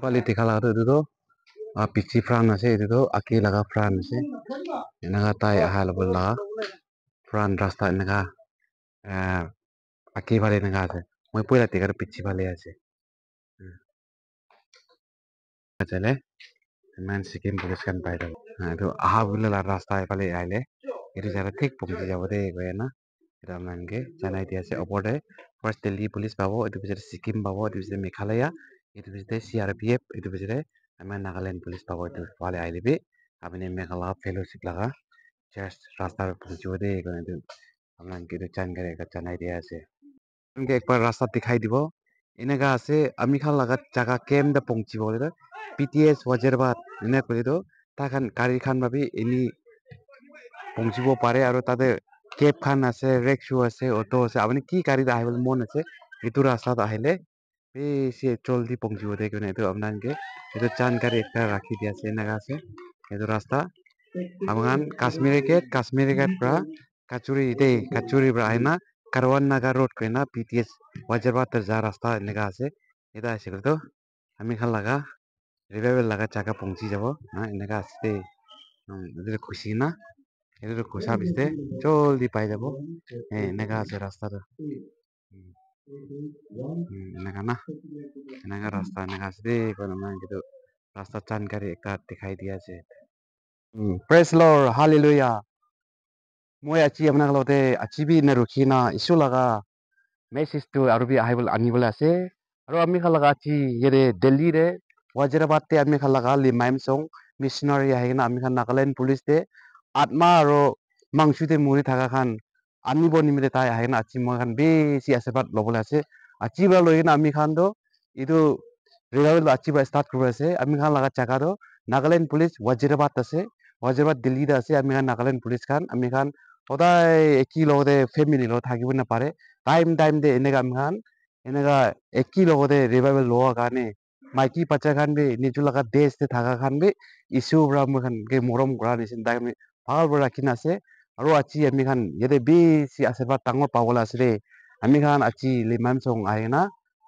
quality kala itu pichi fran ase itu aki laga fran ase enaga tai ahal bola fran rasta enaga aki bale enaga ase moi pura tikar pichi bale ase achale man sikim police kan pai da itu aha bola la rasta bale aile itu jara thik pungji jabode goyana এটা মানকে জানাই দিয়া আছে ওপৰতে first Delhi police পাব এইটো পিছতে ছিকিম পাব এইটো পিছতে মেঘালয়া এইটো পিছতে CRPF এইটো পিছতে আমাৰ নাগালেণ্ড পুলিচ পাব এইটো ফালে আহিলেবি আপুনি মেঘালয় ফেলোশ্বিপ লাগা জাস্ট ৰাস্তাৰ পুজিবদে এইটো আপোনাক এইটো জানকাৰী এটা জানাই দিয়া আছে আপোনাক একবাৰ ৰাস্তা দেখাই দিব এনেকা আছে আমি খান লাগা জাগা কেমদা পৌঁছিব বলে PTS ওয়াজিরাবাদ এনে কইতো তাখান গাড়ি খান ভাবি এনি পৌঁছিব পাৰে আৰু তাতে কেব খান আছে ৰেক্সু আছে অটো আছে আপুনি কি গাড়ীত আহিবলৈ মন আছে এইটো ৰাস্তাত আহিলে বেছি জলদি পৌঁছিব দে কিনে এইটো আপোনালোকে এইটো জানকাৰী একটা ৰাখি দিয়া আছে এনেকা আছে এইটো ৰাস্তা আপোনাৰ কাশ্মীৰী গেট পৰা কাচুৰি পৰা আইনা কারওয়ান নাগা রোড কইনা PTS ওয়াজিরাবাদ যা রাস্তা এনেকা আছে এটা আছে তো আমি খান লাগা রিভাইভাল লাগা জায়গা পৌঁছি যাব না এনেকা আছে এদের খুশি না এদের খুশা বিসতে জলদি পাই যাব এনেকা আছে রাস্তাটা এনেকা না এনেকা রাস্তা এনেকা আছে দে কোনো না কিন্তু রাস্তা জানকারী একটা দেখাই দিয়া আছে প্রেজ লর্ড হালেলুয়া মই আজি আপোনাক লগতে আজি বি ৰখি না ইছু লাগা মেছেজটো আৰু বি আনিবলৈ আছে আৰু আমি খালাগা আজি ইয়াৰে দিল্লীৰে ওয়াজিৰাবাদতে আমি খালাগা লিমাইমসং মিশনাৰি আহিনা আমি খান নাগালেণ্ড পুলিচ দে আত্মা আৰু মাংসুতে মৰি থাকা খান আনিব নিমিতে তাই আহিনা আজি মই খান বেছি আশীৰ্বাদ ল'বলৈ আছে আজি পৰা লৈ কিনে আমি খান তো এইটো ৰিভাইভেল আজি পৰা ষ্টাৰ্ট কৰিব আছে আমি খান লাগা জাগাটো নাগালেণ্ড পুলিচ ওয়াজিরাবাদ আছে ওয়াজিরাবাদ দিল্লীত আছে আমি খান নাগালেণ্ড পুলিচ খান আমি খান সদায় একি লগতে ফেমিলি লগত থাকিব নাপাৰে টাইম দে এনেকা আমি খান এনেকা একি লগতে ৰিভাইভেল লোৱাৰ কাৰণে মাইকী বাচ্চা খান বি নিজৰ লগা দেশতে থাকা খান বি ইছু পৰা মই খান মৰম কৰা নিচিনা তাই আমি ভাল পৰা ৰাখি আছে আৰু আজি আমি খান ইয়াতে বেছি আশীৰ্বাদ ডাঙৰ পাবলৈ আছে দেই আমি খান আজি লিমাইমসং আহি না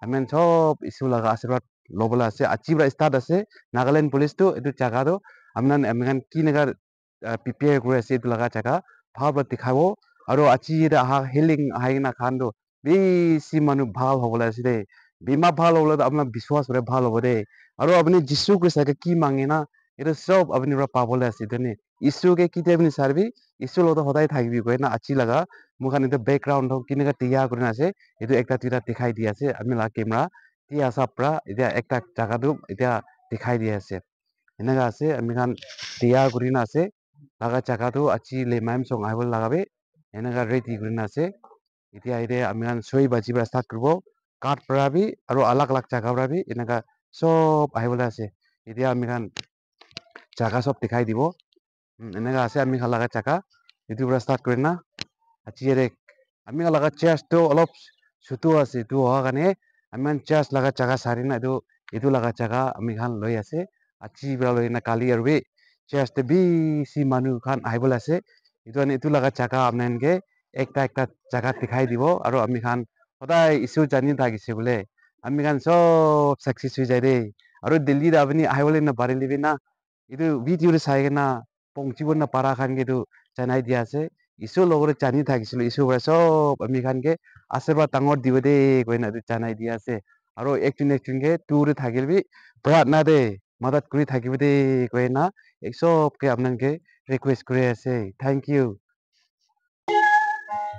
আমি সব ইছু লগা আশীৰ্বাদ ল'বলৈ আছে আজি পৰা ষ্টাৰ্ট আছে নাগালেণ্ড পুলিচটো এইটো জাগাটো আমি খান কি নেকা প্ৰিপেয়াৰ কৰি আছে এইটো লগা জাগা ভাল পৰা দেখাব আৰু আজি ইয়াতে আহা হিলিং আহি না খানটো বেছি মানুহ ভাল হ'বলৈ আছে দেই বেমাৰ ভাল হ'বলৈ আপোনাৰ বিশ্বাস কৰে ভাল হ'ব দেই আৰু আপুনি যিছু খ্ৰীষ্টকে কি মাঙে না এইটো সব আপুনি পাবলৈ আছে তেনে ঈশ্বৰকে কেতিয়া আপুনি চাবি ঈশ্বৰৰ লগত সদায় থাকিবি কয় না আজি লগা মোৰ কাৰণে এইটো বেকগ্ৰাউণ্ড কেনেকা তৈয়াৰ কৰি আছে এইটো একটা দুটা দেখাই দি আছে আমি লগা কেমেৰা তিয়া চাপ পৰা এতিয়া একটা জাগাটো এতিয়া দেখাই দি আছে এনেকা আছে আমি খান তৈয়াৰ কৰি আছে লগা জাগাটো আজি লিমাইমসং আহিব লাগাবে এনেকা ৰেডি কৰি আছে এতিয়া আমি খান 6 বাজি পৰা ষ্টাৰ্ট কৰিব কাঠ পৰা বি আৰু আলাগ জাগা পৰা বি এনেকা সব আহিবলৈ আছে এতিয়া আমি খান জাগা সব দেখাই দিব এনেকা আছে আমি খান লাগা জাগা এইটো পৰা ষ্টাৰ্ট কৰিম না আজি আমি লাগা চাৰ্চটো অলপ ছুটো আছে এইটো হোৱাৰ কাৰণে আমি চাৰ্চ লাগা জাগা চাৰি না এইটো লাগা জাগা আমি খান লৈ আছে আজি পৰা লৈ না কালি আৰু বি চাৰ্চতে বেছি মানুহ খান আহিবলৈ আছে এইটো লাগা জাগা আপোনালোকে একটা জাগা দেখাই দিব আৰু আমি খান সদায় ইছু জানি থাকিছে বোলে আমি খান সব সাকসেস হৈ যায় দেই আৰু দিল্লীত আপুনি আহিবলৈ নাপাৰিলে না এইটো ভিডিঅ'টো চাই কিনা পৌঁছিব নাপাৰা খানকে এইটো জানাই দিয়া আছে ঈশ্বৰৰ লগতে জানি থাকিছিলো ঈশ্বৰৰ পৰা সব আমি খানকে আশীৰ্বাদ ডাঙৰ দিব দেই কৈ না জানাই দিয়া আছে আৰু একজনকে তোৰ থাকিবি প্ৰাৰ্থনা দে মদত কৰি থাকিব দেই কৈ না সবকে আপোনালোকে ৰিকুৱেষ্ট কৰি আছে thank you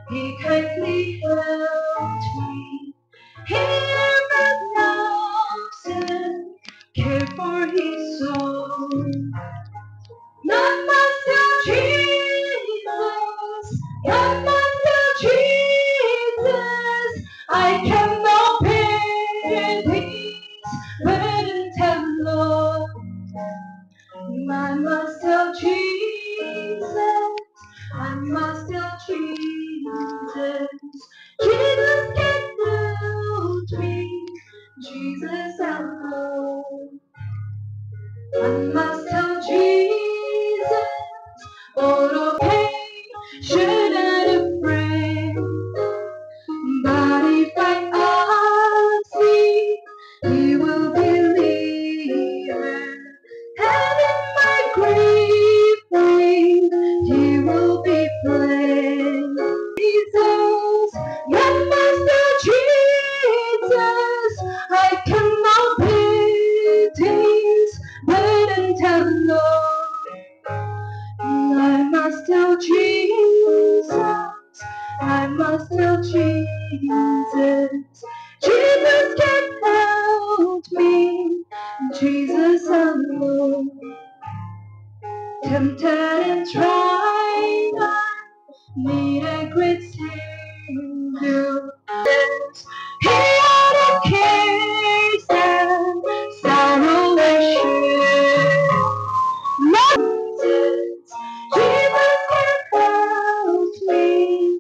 He kindly helped me. Hear and loves and care for his soul. None myself, Jesus. None myself, Jesus. I cannot bear these burdens and Lord. None myself, Jesus. I must tell Jesus. Jesus can help me. Jesus alone. I must tell Jesus. All of pain should not afraid. But if I ask me, He will believe Jesus can help me. Jesus alone. Tempted and tried, I need a great Savior. He had a case and sorrow and shame. Jesus can help me.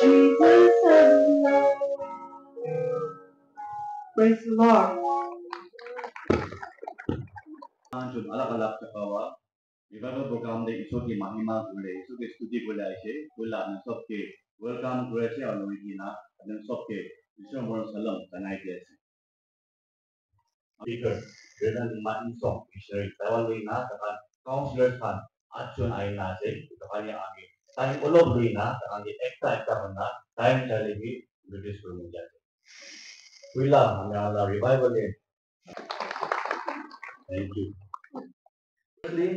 Jesus alone. Praise the Lord. जो अलग-अलग चकावा revival programme दे ईश्वर की महिमा गुले ईश्वर की स्तुति गुले ऐसे गुला न सबके वेलकम गुले से और लोग ना न सबके ईश्वर मोर सलाम तनाई दिया से speaker dengan main song ईश्वर तवाल लोग ना तकान काउंसलर खान आचुन आई ना से तकान ये आगे टाइम ओलो लोग ना तकान ये एकता बंदा टाइम चले भी ब्रिटिश को मिल जाते गुला हमें आला रिवाइवल है thank you firstly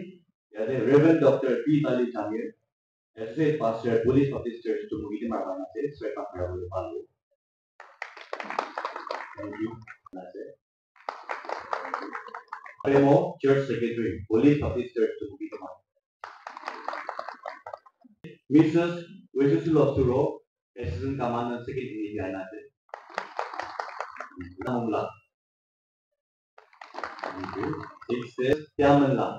yeah the Reverend Dr. P. Tali Chamir Associate Pastor, Police Office Church to Mugiti Marana से स्वेता प्रभु पालो। Thank you. Premo Church Secretary, Police Office Church to Mugiti Marana. Mrs. Wesusulo Suro, Assistant Commander Secretary Diana say. Namla. Thank you. Six days, Tiamanla.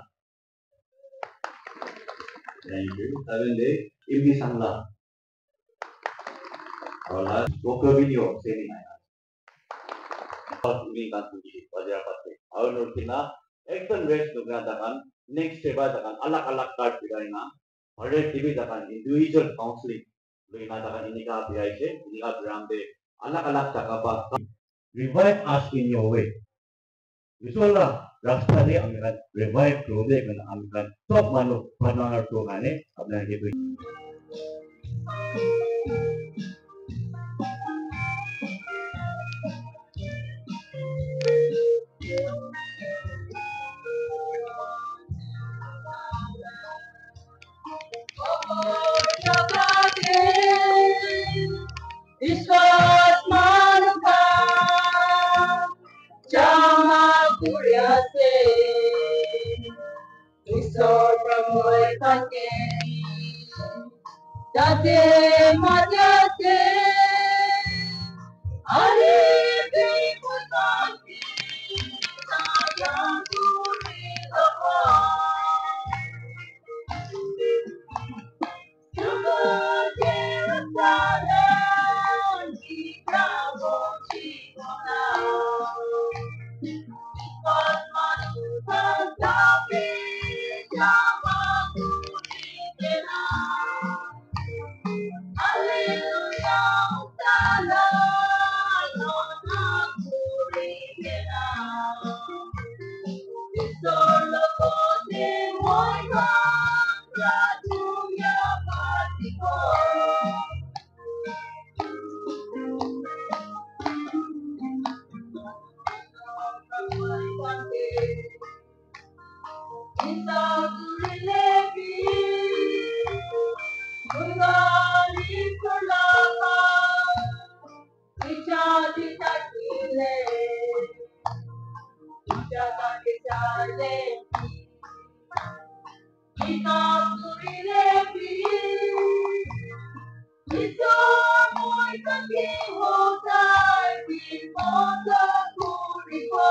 Thank you. 7 days, Ibni Samla. Our last Poker video saying ini kan tujuh wajar pasti. Awal nurtina, ekton race juga dakan next seba dakan alak card bidaina, hari TV dakan individual counseling, bidaina dakan ini ka bidai se, ini ka biram de alak cakapa revive us in your way. Visualnya rasta de angkat revive prode kan angkat top manu panangar tu kane, abna gitu. Iswas manuka jama kuriase isor pramoy kakeni date matyate ari bikutaki sayang kuri apa Solo pote moi contra tuya partico. Isa kurilepi, kugani kulapa, ichadi takile, ichadi chale. Isa kurilepi, isa muy kankiho tay, kimosa kuriko.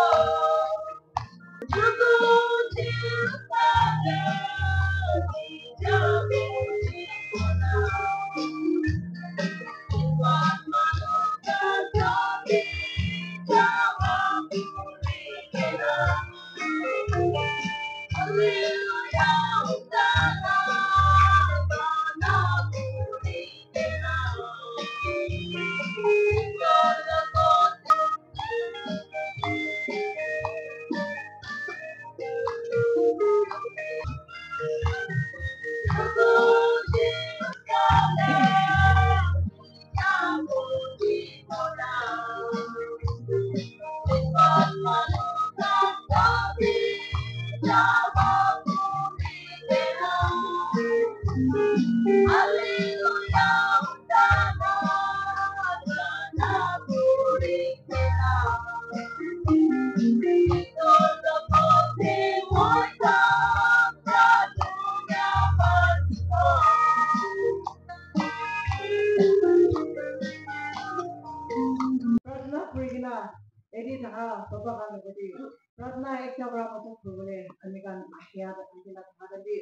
ekta bra matok khobole amikan ahya amikan thadali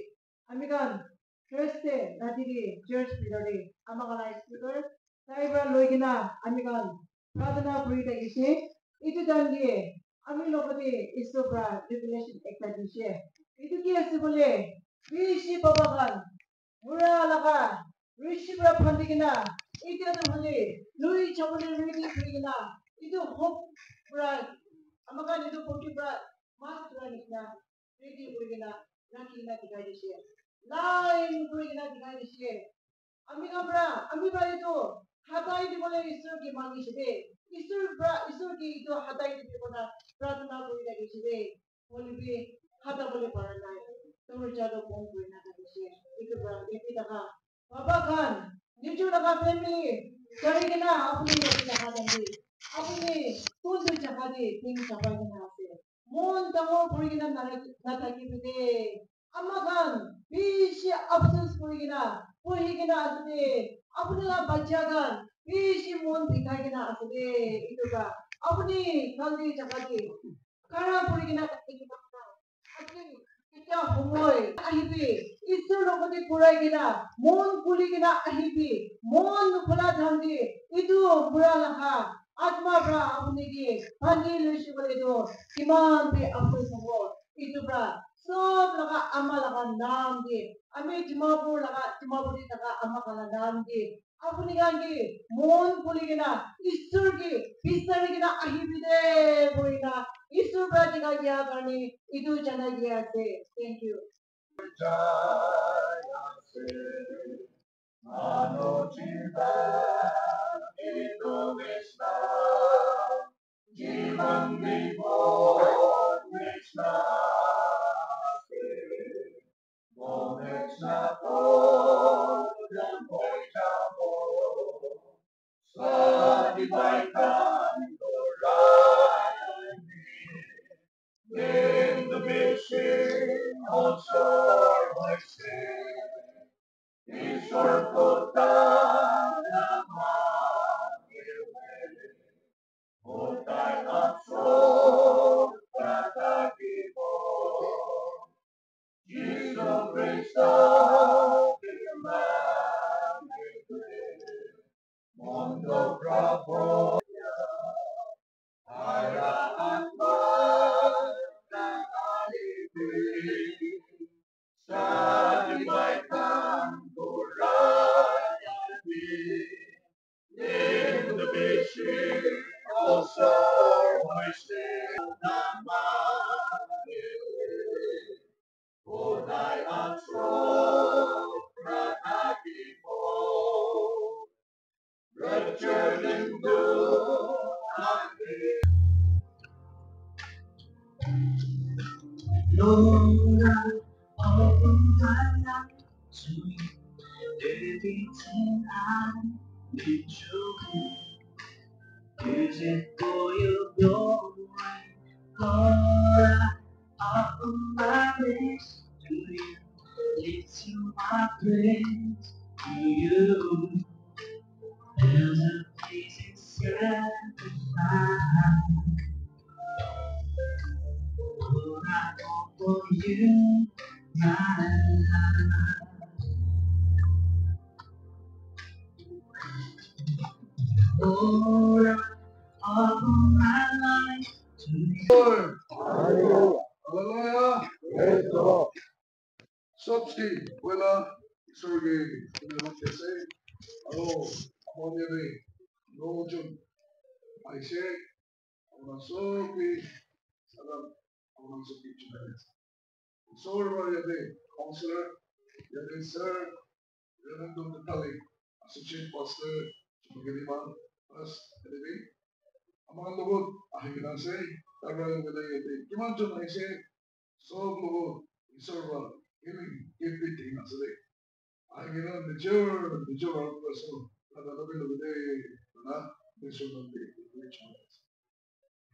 amikan Thursday ratiri church bidore amakala speaker saibra loigina amikan pradhana kuri thakise itu jangi ami logode istobra revelation ekta dise itu ki ase bole bishi babakan mura laga rishi bra phandigina itu to bole lui chabole ready kurigina itu hope bra amakan itu poti bra mas bra nikna ready kurigina nakina dikai dise line kurigina dikai dise আমি আমরা আমি ভাই তো হাতাই দিবলে ঈশ্বরকে মাগিছে ঈশ্বরকে তো হাতাই দিব না প্রার্থনা করি লাগিছে বলিবি হাতা বলে পারে নাই তোমার যাদব মন করি না লাগিছে একটু দেখি দেখা বাবা খান নিচু টাকা ফ্যামিলি চলে কিনা আপনি একটু টাকা দেন আপনি কোন দুই টাকা দিয়ে তিন টাকা কিনা আছে মন তামো করি কিনা না থাকি দে আমাখান বেশি আফসোস করি কিনা পঢ়িকিনা আছে আপোনাৰ বাচ্চাগান বেশি মন বিখাইকিনা আছে ইটোবা আপুনি কালি জাগাতে কাৰা পঢ়িকিনা আপুনি এতিয়া সময় আহিবি ঈশ্বৰ লগতে পঢ়াইকিনা মন খুলিকিনা আহিবি মন নোখোলা ধান্দি ইটো বুঢ়া লাখা আত্মা পৰা আপুনি কি ভাঙি লৈছে বলেতো কিমান বি আফসোস হ'ব ইটোবা সব লগা আমাৰ লগা নাম দিয়ে আমি ডিমাপুৰ লগা ডিমাপুৰী লগা আমাৰ কালা নাম দিয়ে আপুনি গানকি মন খুলি কিনা ঈশ্বৰ কি বিচাৰি কিনা আহিবি দে বইনা ঈশ্বৰ পৰা টিকা দিয়া কাৰণে ইটো জানাই দিয়া আছে thank you Lord, I open my life to you. Everything I need you. Use it for your glory. Lord, I open my lips to you. Lift you my praise to you. There's a pleasing sacrifice. Lord, I offer you my life. Lord, I offer my life to you. Hallelujah. Praise the Lord. Sobski, wala, sorgi, naman kasi, ako niya rin, no, Jun, I say, ako ng sobi, salam, ako ng sobi, Sorry, counselor, yan sir, yan ang doon natali, associate pastor, magaliman, as, anyway, ang mga lugod, aking ginasay, tagal ng gaday, kiman Jun, I say, so lugod, isorba, everything, asali. Aking mature person, natalabi lugod mission of the rituals.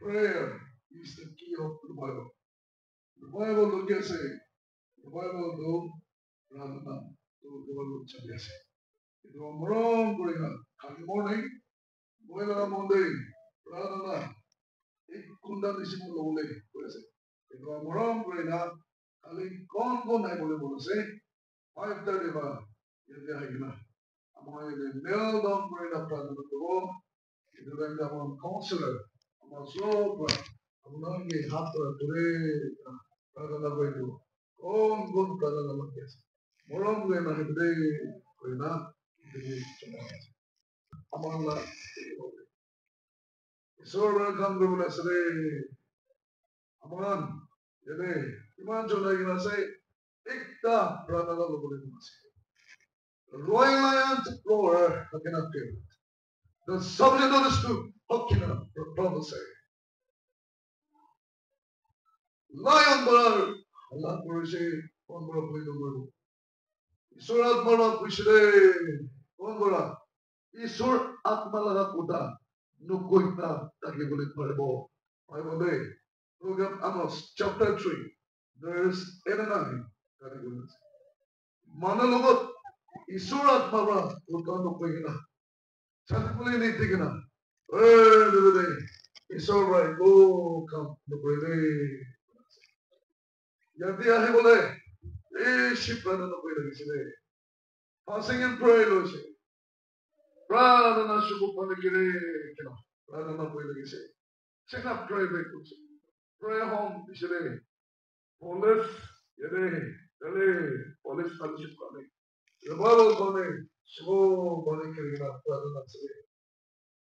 Prayer is the key of the Bible. The Bible do say, the Bible do rather than to the Bible say. Ito ang marong kuringan. Kami morning, buhay na Monday, rather than ikundan ni Simon Lule. Ikaw moram ko na kali kon ay boleh say 5:30 ba yan ay gina. Ang mga yun kneel down ko na para na to. Ito rin ang counselor. Ang sobra ang nangi hatra ture para na ba ito. Kon para na mag-yes. Moram ko na hindi ko na hindi among la Isora kam ko na sare amon yene iman jo na gina say ikta prana na lo boleh mas royal lion explorer hakina ke the subject of the stood hakina prophesy lion bar Allah kurse on bora poi do Isura atma kushre on bora Isur atma laga kuda nukoita taki boleh parbo I will look at Amos chapter 3 verse 8 and 9 Manalogot isurat mabra utano pegina chatpuli ni tigina dede isora go kam no pede yati ahe bole shiprana no pede gisile fasting and pray lo se prana na shubu pane kire kina prana na pede gisile check up pray be kuch pray home gisile police yede dele police fellowship kane revival kane shubu pane kire prana na se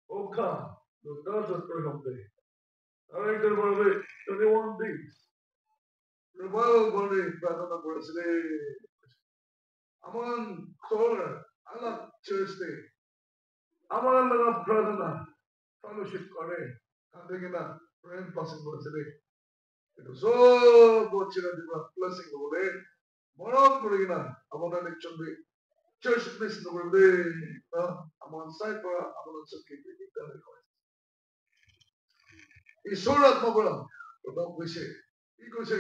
Oka, the third of Freedom Day. Alright, there were 21 days. Revival Monday, Pradana Birthday. Among Solar, Allah Church Day. Among Allah Pradana Fellowship Kare. Kandegina, friend passing birthday. It was so good to blessing the day. Moram Kurina, among the election day. Church mission the day. Among Cypher, among Suki. Isurat mabra, utang kuise. Ikuse,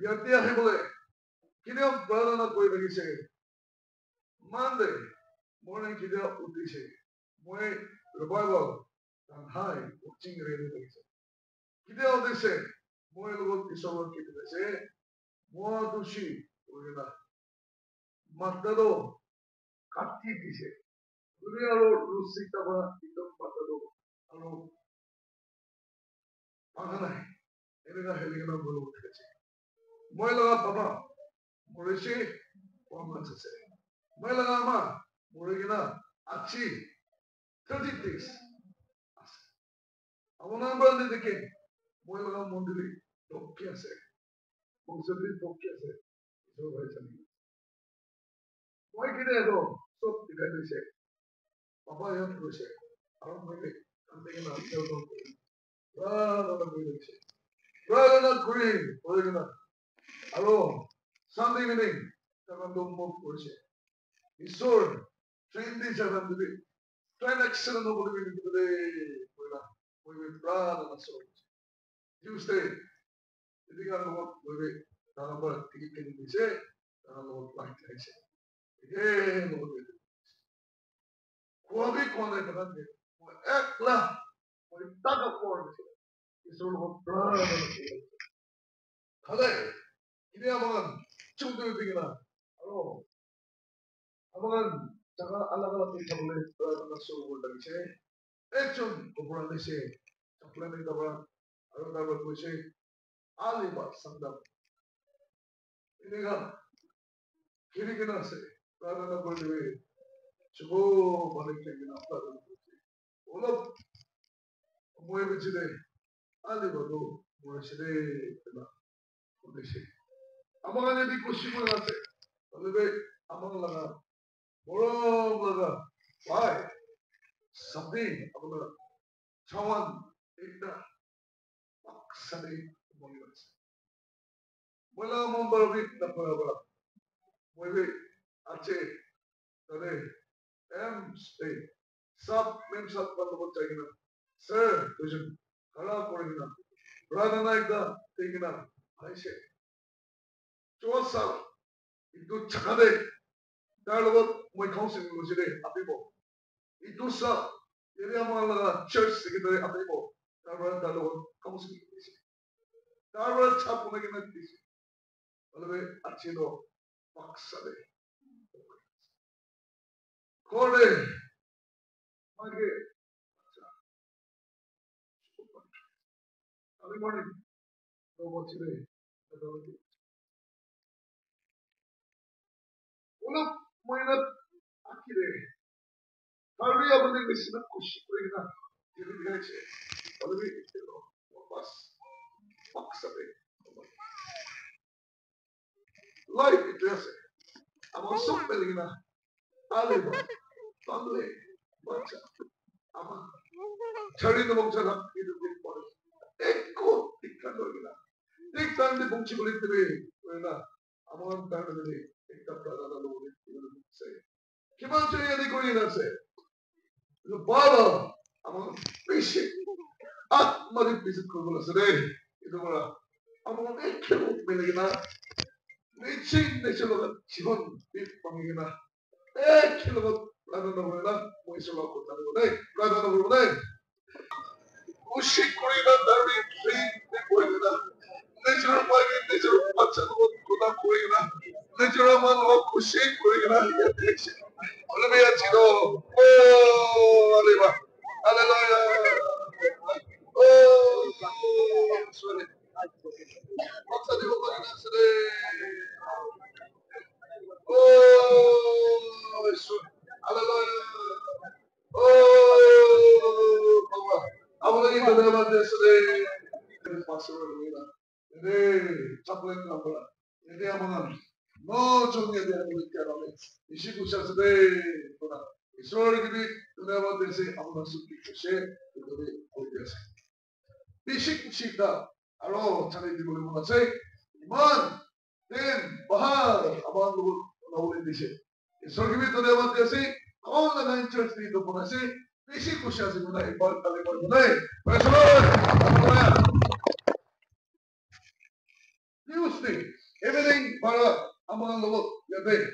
yati ahe bole. Kiniam pradana koi lagi se. Monday morning kidia uti se. Moi revival and high watching ready lagi se. Kidia uti se. Moi logot isawat kidia se. Moi tushi, oina. Matado kati ti se. Dunia lo rusita ba idam matado. Alo panganai. Ini dah helikana bolu uti se. Moi laga papa. Murishi woman se. Moi laga ma. Murigina achi 30 days. Avana bandi deke. Moi laga mondili tokkya se. Monsali tokkya se. So bhai chali. Moi kide do sob dikhai se. Papa yat ko se. Aram moi andegina atel do. Rana koi se. Rana koi. Murigina. Hello. Sunday evening. Takan do mo ko se. Isor train di jagan dibi. Train accident no bolu bini dibi. Moila. Moi prana na so. Tuesday. Jadi kan lo boleh dalam berarti kita bisa dalam flight aja. Lo boleh. Kuabi kuanai kan deh. Eklah, mau tak kuat. Isul lo berada. Kalau ini amangan, cuma tinggal. Halo, amangan jangan alam-alam kita boleh berada masuk bola ni saya. Cuma bola ni saya. Cakap ni dapat, ada dapat boleh alibah sandal. Ini kan kiri kena se berada na boleh coba balik lagi na berada na boleh olah mau bercire alibah tu mau bercire kena boleh se amangan jadi kursi mana se lebih amangan laga borong laga baik sabi amangan cawan ikna paksa ni boleh se bola mau berbit na berapa boleh aceh tadi stay सब ma'am सब बंद हो जाएगा sir तुझे खड़ा पड़ेगा brother ना एकदा देखना ऐसे 4 साल itu cakade dalot moi council lo jide apibo itu sa jadi amala church secretary apibo dalot council Tara Chapunagan at this. Olave Achino Paksade. Kore Mage. Early morning. No more today. Ulap Moinat Akire. Hurry up and listen to Kushina. Olave Pas Paksade. Life it is. I'm also feeling na Aliba, Bangla, Bacha, Ama, Terry the Montana, it is big body. Echo, Tikandogina. Take time the Bunchibulit to be when I'm on time of the day. Take up the other load, say. Kimanchaya the Korean say. The Baba, I'm on fishing. Ah, Mother Piece of Kurula today. I'm on a kill Melina. Reaching the children, Chibon, big Pamina. Kilowatt, rather than Moisolo, rather than Ushikura, Dari, Tree, Natural Magi, Natural Pachano, Kuda Kurina, Natural Man of Kushi, Kurina, Olivia Chino, oh, Oliva, Hallelujah, oh, sorry, what's the new one today? Oh, hallelujah. Oh, I want to get the name of this today. Pastor Rina. Today, chaplain number. Today, I'm on. No, Johnny, they are with Carol. Ishikusha today. It's already the name of this. I'm going to share with this. Ishikushita. Hello, Charlie, you want to say? Man, then, Bahar, among the this. It's already the name of this. All the nine church people want to say. Ishikusha is going to be part of the Praise the Lord. Tuesday, everything para among the world, Yade,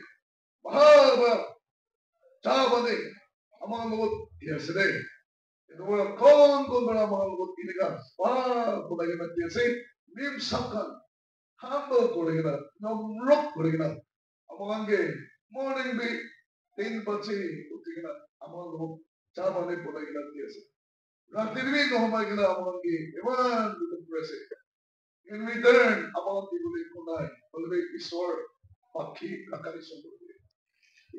Bahaba, Chabane, among the world, yesterday. In the world, Kon Gomara among the world, Inigas, Bah, Pudagana, Yasi, Nim Sakan, Humble Pudagana, no rock Pudagana, among gay, morning be, Tin Pachi, Putigana, among the world, Chabane Pudagana, Yasi. Ratiri no Magana among gay, Evan to the president. In return, among the Kunai, Olivia Isor, Paki, Kakarishan.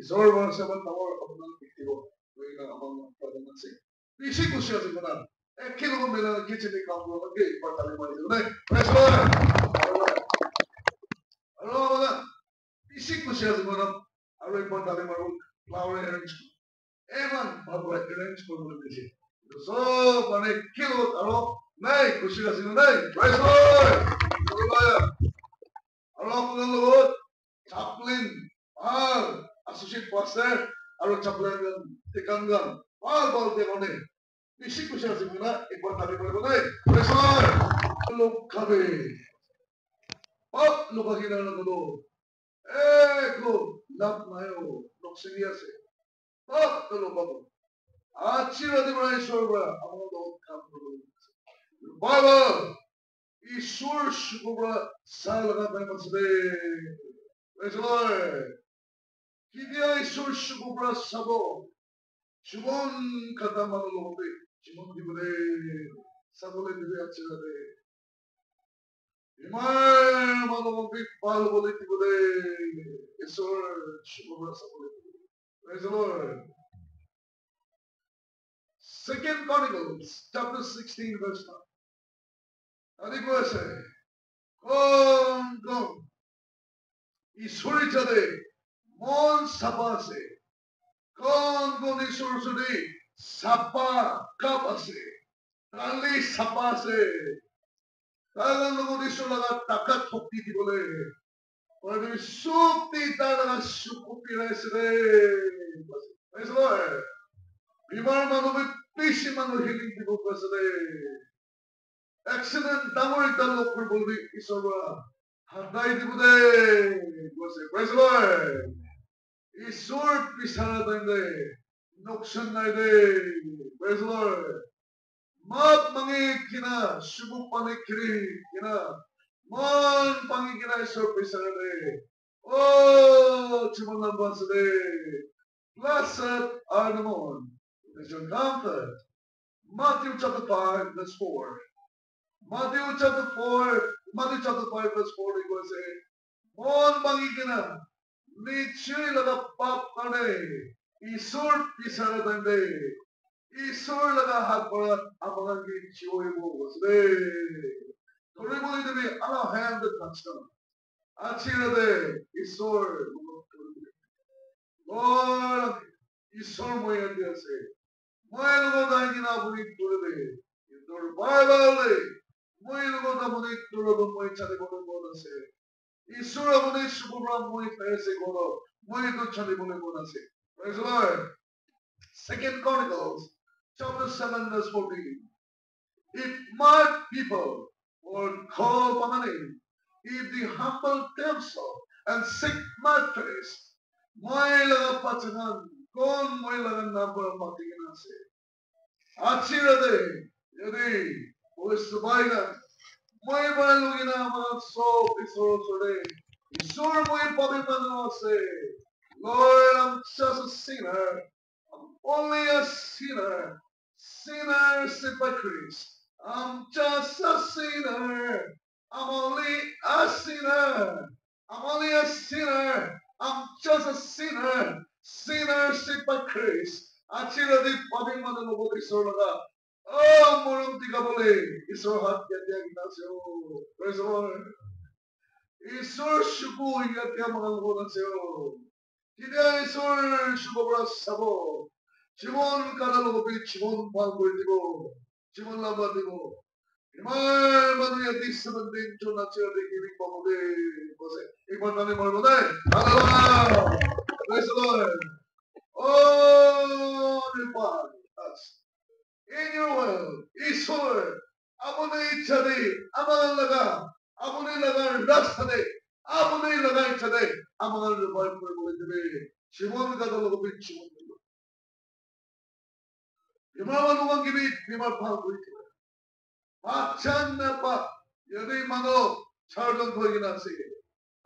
Isor was 7 hours of non-fictive, going among the Pishikusha is going to a kilometer of kitchen come from the gate, but I will press on. Hello, Pishikusha is going to a report of the flower arrangement. Evan, but arrange for the visit. So, but a kilo, nay, Kushika is going to press on. Hello, chaplain, associate pastor, chaplain, Tikangan, all about the money. Pishikusha is going to a report of the press on. Look, Kabe. Oh, look at the Eko, love my own, look, serious. Oh, look, Baba. Achira the Brashora, among the come. Baba. Ishur Shubra Salaga Bemasbe. Praise the Lord. Kidia Ishur Shubra Sabo. Shubon Katamalobe. Shimon Dibre. Sabole Dibre. Imam Malobi Palvoli Dibre. Ishur Shubra Sabo. Praise the Lord. Second Chronicles, chapter 16, verse 9. Adikwa say, Come. Ishuri chade, mon sapa se. Kon ishur sudi, sapa kapa se. Tali sapa se. Talan logon ishur laga takat hokti di bole. Or shukti talaga shukupi raise re. Praise the Lord. Bimar manu pishi manu healing di bo praise Accident damage dal lokkur bolbi ishora. Hadai di bude. Praise the Lord. Ishor pisara dende. Noksan naide. Praise the Lord. Mat mangi kina. Shubuk panik kiri kina. Mon pangikina surprise agade. Oh, Chimon Basade. Blessed are the moon. They shall comfort. Matthew chapter 5, verse 4. Matthew chapter 5, verse 4, it goes, Mon pangikina. Ni chui laga pap kane. Isur pisaradande. Isur laga hakparat amangi chui mo basade. Toribuli debi ala hand the touchdown. Achirade Isur. Lord, Isur mo yan diya say. Moy lugo da gina bunik tulade. Indoor Bible. Moy lugo da bunik tulado moy chade bono bono say. Isur bunik shubram moy perse gono. Moy to chade bono bono say. Praise the Lord. Second Chronicles, chapter 7, verse 14. If my people would call upon my name, if they humble themselves and seek my face, moy laga pachangan, kon moy laga number patingin say. Achirade, yadi, uisabaygan, moy balugina mga so isoro sore. Isur moy pabiman say, Lord, I'm just a sinner. I'm only a sinner. Sinner saved by grace. I'm just a sinner. I'm only a sinner. I'm only a sinner. I'm just a sinner. Sinner saved by grace. Achiradi pabing manalo isolaga. Oh, moram tiga bole. Isor hat kya ginasyo. Praise the Lord. Isor shuku kya mangal gonasyo. Kida isor shuku bra sabo. Chimon kadalo bi chimon pal boltigo. Chimon laba digo. Iman manu yati sabanding chona cherde giving pamode. Bose. Iman manu marmode. Hallelujah. Praise the Lord. Oh, the Father, us. In your will, Isur, Abune Chade, Amal Laga, Abune Laga, Rastade, Abune Laga Chade, Amal the Bible with the way. Shimon got a little bit Shimon. Imama Lugan give it, Pima Pal with it. Pachan Napa, Yadi Mano, Chardon Pogina say.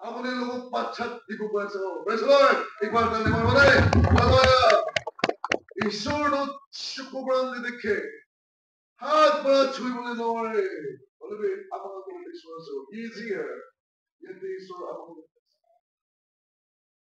Abune Lugan Pachat, Ibu Basso. Praise the Lord, Iquan Hallelujah. Isur Shukuran the K. Hard but we will know it. Only I'm going to this one so easier. Yet these are